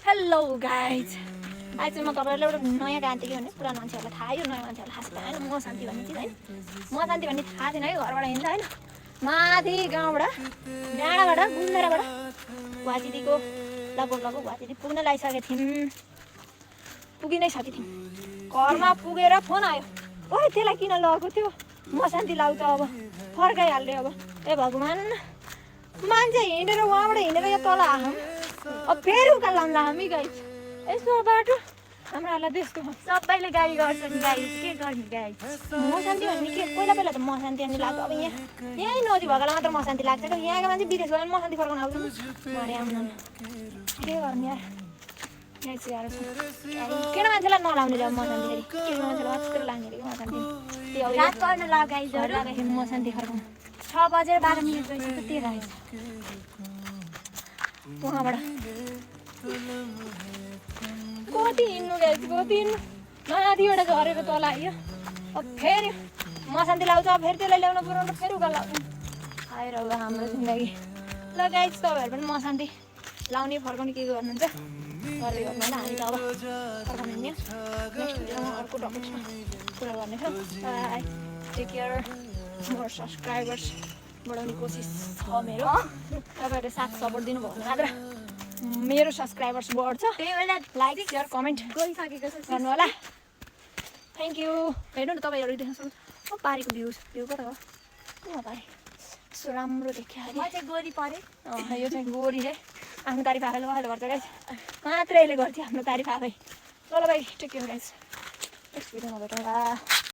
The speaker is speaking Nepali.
हेलो गाइज आज चाहिँ म तपाईँलाई एउटा नयाँ गान्थेँ कि भने पुरानो मान्छेहरूलाई थाहा यो नयाँ मान्छेहरूलाई थाहा छैन होइन म शान्ति भन्ने चिज होइन म शान्ति भन्ने थाहा थिएन है घरबाट हिँड्दा होइन माथि गाउँबाट डाँडाबाट गुन्द्राबाट गुवाहाटीदेखिको लगभग गुवाहाटी पुग्न लागिसकेको थियौँ पुगि नै सकेको थियौँ घरमा पुगेर फोन आयो ओए त्यसलाई किन लगेको थियो म शान्ति लाग्छ अब फर्काइहाल्ने अब ए भगवान् मान्छे हिँडेर उहाँबाट हिँडेर यो तल आयौँ अब फेरि उकालो लाउँला हामी गाइज यस्तो बाटो हाम्रोहरूलाई त्यस्तो सबैले गाडी गर्छन् गाइस के गर्ने गाइस म शान्ति भन्ने के पहिला पहिला त म शान्ति भन्ने लाग्छ अब यहीँ नजिक भएकोलाई मात्र म शान्ति लाग्छ क्या यहाँको मान्छे विदेश गयो भने म शान्ति फर्काउन आउँछु उहाँले आउनु के गर्ने यार यहाँ चाहिँ गाह्रो छ केटा मान्छेलाई नलाउने जब म शान्ति फेरि केटा मान्छेलाई मात्र लाग्ने अरे म शान्ति त्यो रात पर्न ल गाइसहरु लाग्दाखेरि म शान्ति फर्काउनु 6 बजेर 12 मिनेट भइसक्यो त्यही रहेछ उहाँबाट कति हिँड्नु गाइस कति हिँड्नु माथिबाट झरेर तल आयो अब फेरि म शान्ति लाग्छ फेरि त्यसलाई ल्याउनु पुऱ्याउनु फेरि उकालो लाग्नु आएर अब हाम्रो जिन्दगी ल गाइस तपाईँहरू पनि म शान्ति लाउने फर्काउने के गर्नुहुन्छ गर्दै गर्नु होला हामी त अब फर्काउनु हुने नेक्स्ट भिडियोमा अर्को टपिक्समा कुरा गर्नेछौँ bye take care more subscribers बढाउने कोसिस छ मेरो तपाईँहरूले साथ सपोर्ट दिनुभयो भने मात्र मेरो सब्सक्राइबर्स बढ्छ त्यही बेला लाइक सेयर कमेन्ट गइसकेको छ गर्नु होला थ्याङ्क यू हेर्नु न तपाईँहरू देख्न सक्नु पारीको भ्यू कता हो कहाँ पारी यस्तो राम्रो देखियो म चाहिँ गोरी परे यो चाहिँ गोरी है आफ्नो तारिफ आफैले उहाँले गर्छ गाइस मात्रै यसले गर्थ्यो आफ्नो तारिफ आफै ल भाइ टेक केयर गाइस नेक्स्ट भिडियोमा भेटौँला